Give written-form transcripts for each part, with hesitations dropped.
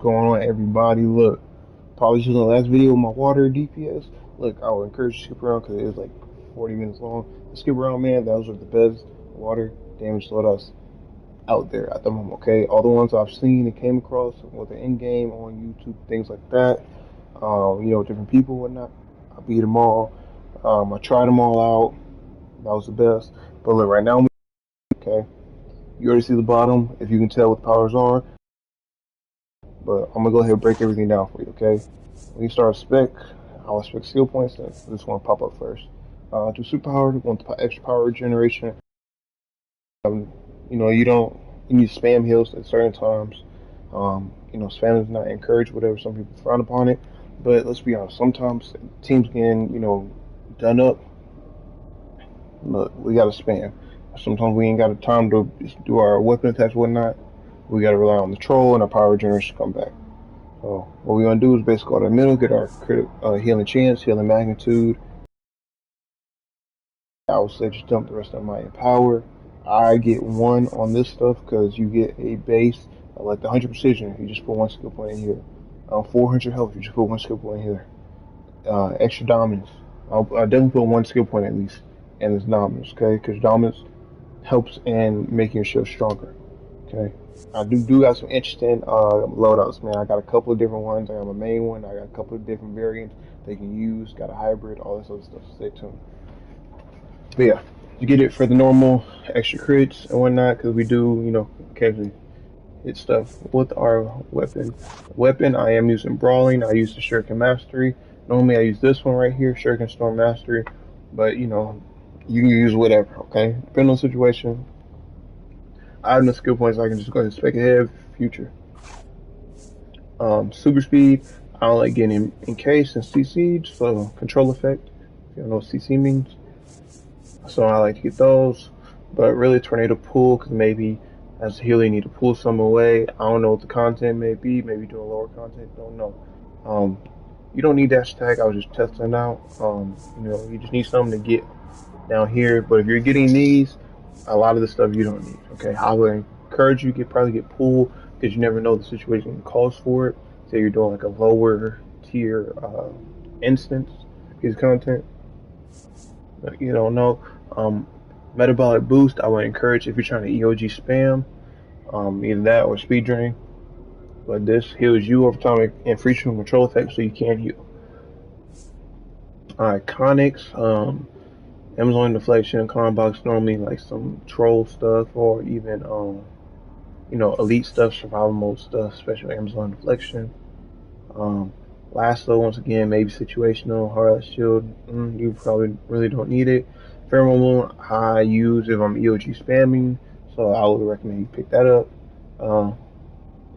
going on, everybody? Look, apologies in the last video with my water DPS. Look, I would encourage you to skip around because it is like 40 minutes long. Skip around, man. Those are the best water damage loadouts out there at the moment, okay? All the ones I've seen and came across, whether in game, on YouTube, things like that. Different people, whatnot. I beat them all. I tried them all out. That was the best. But look, right now, okay, you already see the bottom, if you can tell what the powers are. But I'm gonna go ahead and break everything down for you, okay? When you start a spec, I'll spec skill points. This one pop up first. Do superpower, want the extra power regeneration. You need spam heals at certain times. Spam is not encouraged, whatever, some people frown upon it. But let's be honest, sometimes teams getting, done up. Look, we gotta spam. Sometimes we ain't got the time to do our weapon attacks, whatnot. We gotta rely on the troll and our power regeneration to come back. So what we're gonna do is basically go to the middle, get our healing chance, healing magnitude. I would say just dump the rest of my power. I get 1 on this stuff because you get a base like the 100 precision. You just put 1 skill point in here. 400 health. You just put 1 skill point in here. Extra dominance. I'll definitely put 1 skill point at least, and it's dominance. Okay, because dominance helps in making your shield stronger. Okay, I do got some interesting loadouts, man. I got a couple of different ones. I got my main one. I got a couple of different variants they can use. Got a hybrid, all this other stuff. Stay tuned. But yeah, you get it for the normal extra crits and whatnot, because we do, occasionally hit stuff with our weapon. Weapon, I am using Brawling. I use the Shuriken Mastery. Normally I use this one right here, Shuriken Storm Mastery. But, you can use whatever, okay? Depending on the situation. I have enough skill points, so I can just go ahead and spec ahead future. Super speed, I don't like getting encased and CC'd, so control effect. If you don't know what CC means. So I like to get those, but really tornado pull, because maybe as a healer you need to pull some away. I don't know what the content may be, maybe doing lower content, don't know. You don't need dash attack, I was just testing it out. You just need something to get down here, but if you're getting these, a lot of the stuff you don't need, okay? I would encourage you to probably get pull, because you never know the situation calls for it. Say you're doing like a lower tier instance piece of content, but you don't know. Metabolic boost, I would encourage if you're trying to EOG spam, either that or speed drain. But this heals you over time and frees you from control effects, so you can heal. Iconics, Amazon deflection, common box, normally like some troll stuff, or even elite stuff, survival mode stuff, especially Amazon deflection. Lasso, once again, maybe situational. Heartless shield, you probably really don't need it. Pheromone, I use if I'm EOG spamming, so I would recommend you pick that up.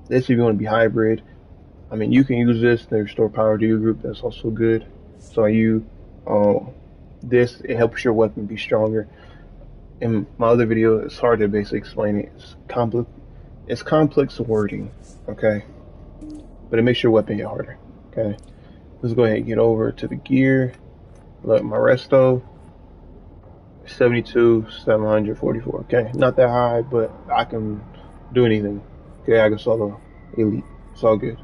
This if you want to be hybrid. I mean, you can use this to restore power to your group. That's also good. So this, it helps your weapon be stronger. In my other video, it's hard to basically explain it. It's complex wording, okay? But it makes your weapon get harder, okay? Let's go ahead and get over to the gear. Look, my resto, 72,744. Okay, not that high, but I can do anything. Okay, I can solo elite. It's all good.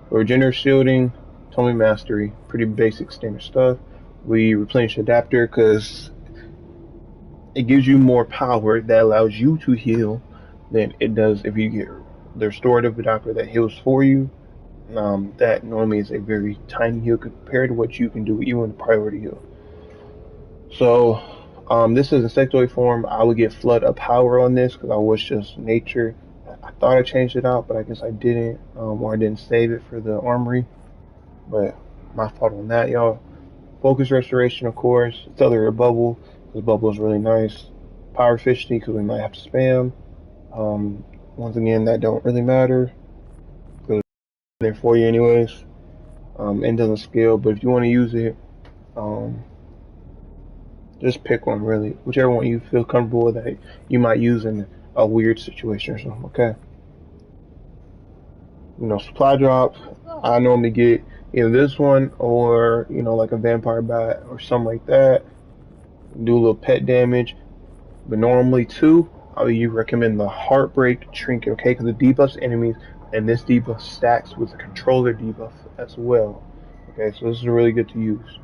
Regenerative shielding, Tommy Mastery, pretty basic standard stuff. We replenish adapter because it gives you more power that allows you to heal than it does if you get the restorative adapter that heals for you. That normally is a very tiny heal compared to what you can do even with priority heal. So this is insectoid form. I would get flood of power on this because I was just nature. I thought I changed it out, but I guess I didn't, or I didn't save it for the armory. But my fault on that, y'all. Focus restoration, of course. It's other bubble. This bubble is really nice. Power efficiency because we might have to spam. Once again, that don't really matter because it's there for you anyways. It doesn't scale, but if you want to use it, just pick one really, whichever one you feel comfortable with that you might use in a weird situation or something. Okay. Supply drop. I normally get either this one or like a vampire bat or something like that. Do a little pet damage, but normally too, I would recommend the Heartbreak Trinket. Okay, because it debuffs enemies and this debuff stacks with the controller debuff as well. Okay, so this is really good to use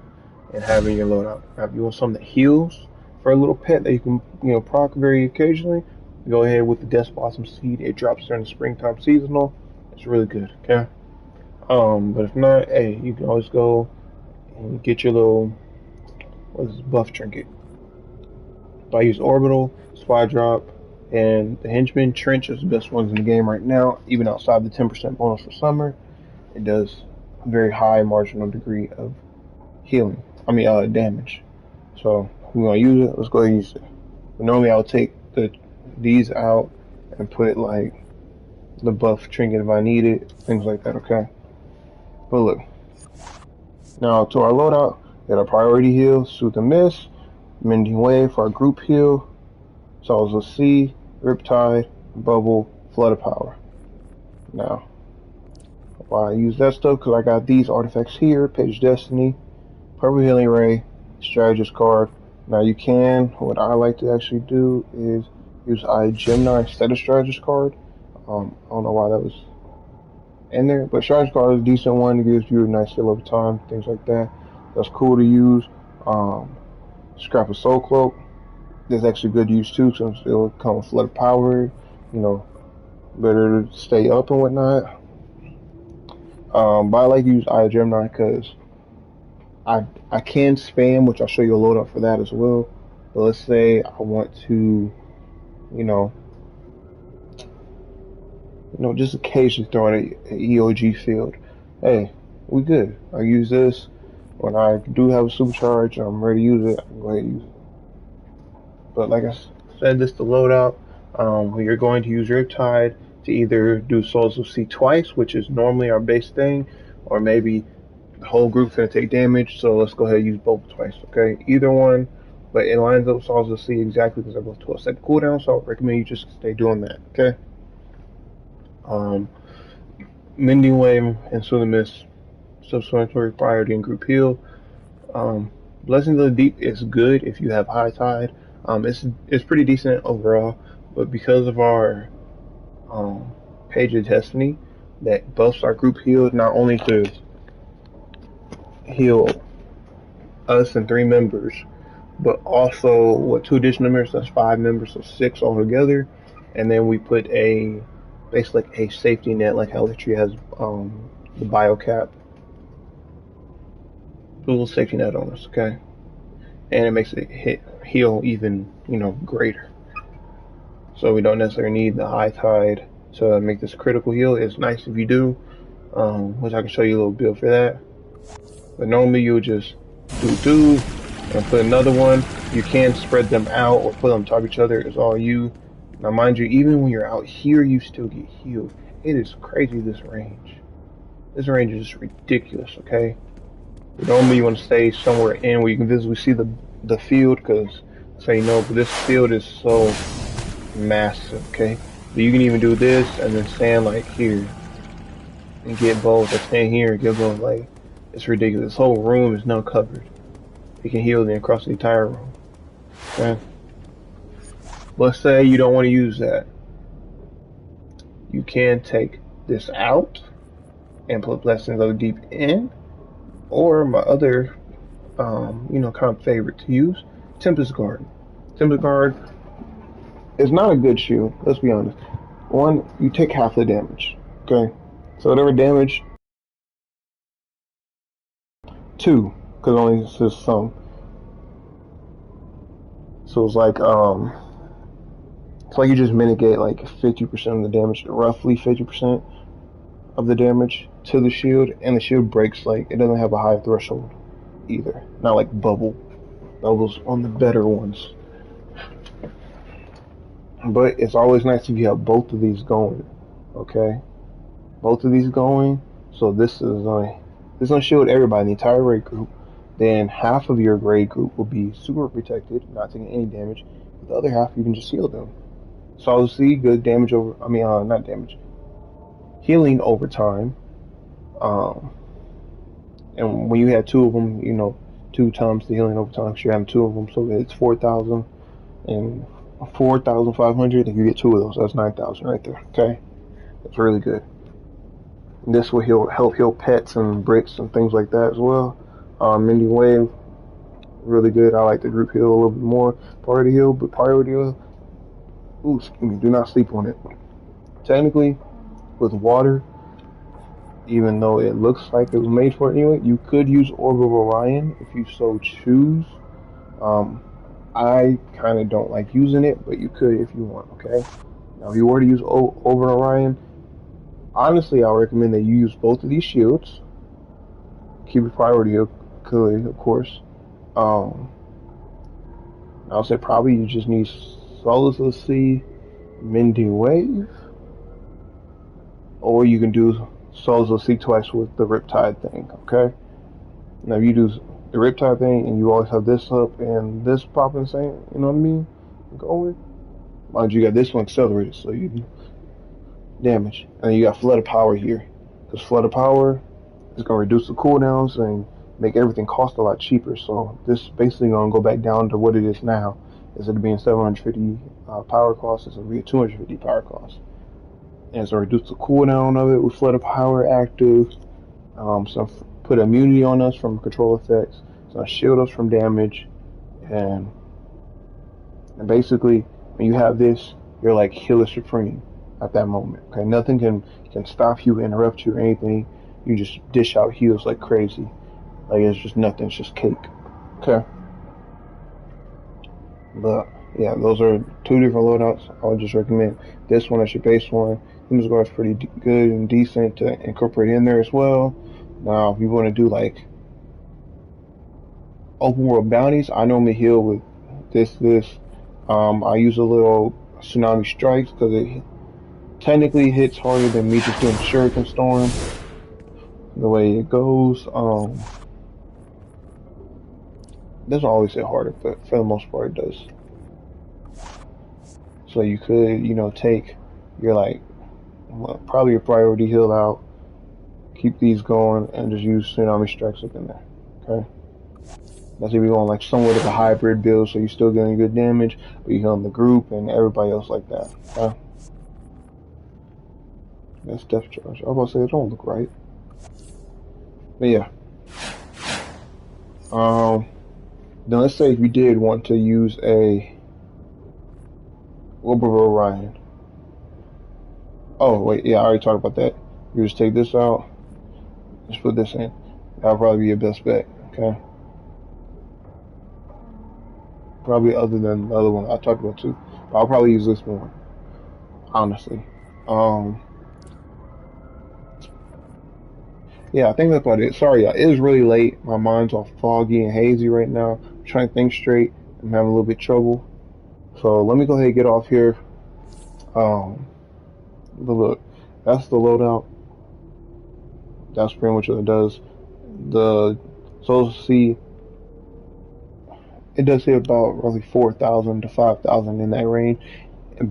and have in your loadout. Now, if you want something that heals for a little pet that you can, proc very occasionally, go ahead with the Death Blossom Seed. It drops during the springtime seasonal. It's really good. Okay. But if not, hey, you can always go and get your little, what is this, buff trinket. I use Orbital, Spy Drop, and the Henchman. Trench is the best ones in the game right now, even outside the 10% bonus for summer. It does a very high marginal degree of healing. Damage. So we're gonna use it. Let's go ahead and use it. But normally I'll take these out and put like the buff trinket if I need it, things like that. Okay. But look, now to our loadout, we got our priority heal, Soothe and Mist, Mending Wave for our group heal, Souls of Sea, Riptide, Bubble, Flood of Power. Now, why I use that stuff? Because I got these artifacts here: Page Destiny, Purple Healing Ray, Strategist card. Now you can, what I like to actually do is use Gemini instead of Strategist card. I don't know why that was in there, but Strategist card is a decent one. It gives you a nice heal over time, things like that. That's cool to use. Scrap of Soul Cloak is actually good to use too, since it'll come with Flood of Power. Better to stay up and whatnot. But I like to use Gemini because I can spam, which I'll show you a loadout for that as well. But let's say I want to, just occasionally throw in an EOG field. Hey, we good. I use this when I do have a supercharge. I'm ready to use it. I can go ahead and use it. But like I said, this is the loadout. You're going to use Riptide to either do Souls of Sea twice, which is normally our base thing, or maybe the whole group's gonna take damage. So let's go ahead and use both twice. Okay, either one, but it lines up with Souls of Sea exactly because they're both 12-second cooldown. So I recommend you just stay doing that. Okay. Mending Wave and Soothe and Mist, self-explanatory, priority, and group heal. Blessings of the Deep is good if you have High Tide. It's pretty decent overall, but because of our Page of Destiny that buffs our group heal, not only to heal us and 3 members, but also 2 additional members, that's 5 members, so 6 altogether. And then we put basically like a safety net, like how Elitria has the bio cap. Put a little safety net on us, okay? And it makes it heal even, greater. So we don't necessarily need the High Tide to make this critical heal. It's nice if you do, which I can show you a little build for that. But normally you'll just do and put another one. You can spread them out or put them on top of each other. It's all you. Now mind you, even when you're out here, you still get healed. It is crazy, this range. This range is just ridiculous, okay? But normally you want to stay somewhere in where you can visibly see the field, because but this field is so massive, okay? But you can even do this and then stand like here and get both, or stand here and get both. Like, it's ridiculous. This whole room is now covered. You can heal them across the entire room. Okay? Let's say you don't want to use that. You can take this out and put Blessings of the Deep in, or my other, kind of favorite to use, Tempest Guard. Tempest Guard is not a good shield, let's be honest. One, you take half the damage, okay? So whatever damage, 2, because only this is some. So it's like you just mitigate like 50% of the damage, roughly 50% of the damage to the shield, and the shield breaks, like, it doesn't have a high threshold either. Not like Bubble's on the better ones. But it's always nice if you have both of these going, okay? Both of these going, so this is gonna shield everybody in the entire raid group. Then half of your raid group will be super protected, not taking any damage. The other half, you can just heal them. So obviously, good damage over, not damage, healing over time. And when you have 2 of them, 2 times the healing over time, so you're having 2 of them, so it's 4,000 and 4,500. If you get 2 of those, that's 9,000 right there. Okay, that's really good. This will help heal pets and bricks and things like that as well. Mending Wave, really good. I like the group heal a little bit more. Priority heal, but priority heal, ooh, excuse me, do not sleep on it. Technically, with water, even though it looks like it was made for it anyway, you could use Orb of Orion if you so choose. Um, I kind of don't like using it, but you could if you want, okay? Now, if you were to use Orb of Orion, honestly, I recommend that you use both of these shields. Keep it priority, clearly, of course. Um, I'll say probably you just need Solace Sea, Mending Wave, or you can do Solace Sea twice with the Riptide thing, okay? Now, if you do the Riptide thing and you always have this up and this popping, saying, you know what I mean? Going. Mind you, got this one accelerated, so you can damage. And you got Flood of Power here. Because Flood of Power is going to reduce the cooldowns and make everything cost a lot cheaper. So this is basically going to go back down to what it is now. Instead of being 750 power cost, it's going to be a 250 power cost. And it's going to reduce the cooldown of it with Flood of Power active. So put immunity on us from control effects. It's going to shield us from damage. And basically, when you have this, you're like Healer Supreme at that moment. Okay, nothing can stop you, interrupt you, or anything. You just dish out heals like crazy. Like it's just nothing. It's just cake. Okay. But yeah, those are two different loadouts. I would just recommend this one as your base one. Doomsguard is pretty good and decent to incorporate in there as well. Now, if you want to do like open world bounties, I normally heal with this. I use a little Tsunami Strikes because it technically hits harder than me just doing Shuriken Storm. The way it goes, doesn't always hit harder, but for the most part it does. So you could, take your probably your priority heal out, keep these going, and just use Tsunami Strikes up in there. Okay. That's if you're going like somewhat of a hybrid build, so you're still getting good damage, but you're healing the group and everybody else like that. Okay? That's Death Charge. I was about to say it don't look right. But yeah. Then let's say if you did want to use a Orb of Orion. Oh wait, yeah, I already talked about that. You just take this out, just put this in. That'll probably be your best bet. Okay. Probably other than the other one I talked about too. But I'll probably use this one, honestly. Yeah, I think that's about it. Sorry, y'all. It is really late. My mind's all foggy and hazy right now. I'm trying to think straight. I'm having a little bit of trouble. So let me go ahead and get off here. But look, that's the loadout. That's pretty much what it does. The Social C, it does hit about roughly 4,000 to 5,000 in that range.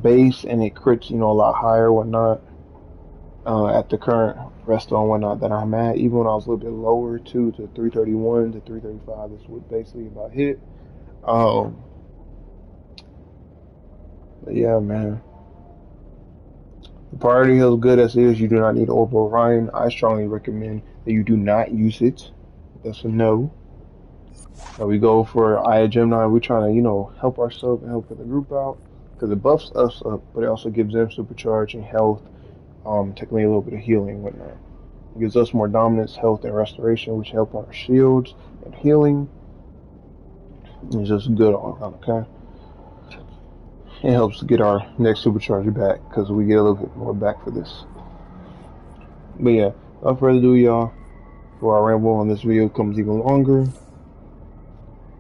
Base, and it crits, a lot higher, whatnot. At the current resto and whatnot that I'm at, even when I was a little bit lower too, to 331 to 335, this would basically about hit. But yeah, man. The priority heal is good as is. You do not need Orb of Orion. I strongly recommend that you do not use it. That's a no. We go for Eye of Gemini. We're trying to, help ourselves and help the group out because it buffs us up, but it also gives them supercharge and health. Technically a little bit of healing and whatnot. It gives us more dominance, health, and restoration, which help on our shields and healing. It's just good all around, okay? It helps to get our next supercharger back because we get a little bit more back for this. But yeah, without further ado, y'all, before our ramble on this video comes even longer,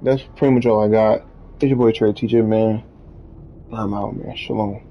that's pretty much all I got. It's your boy Trey TJ, man. I'm out, man. Shalom.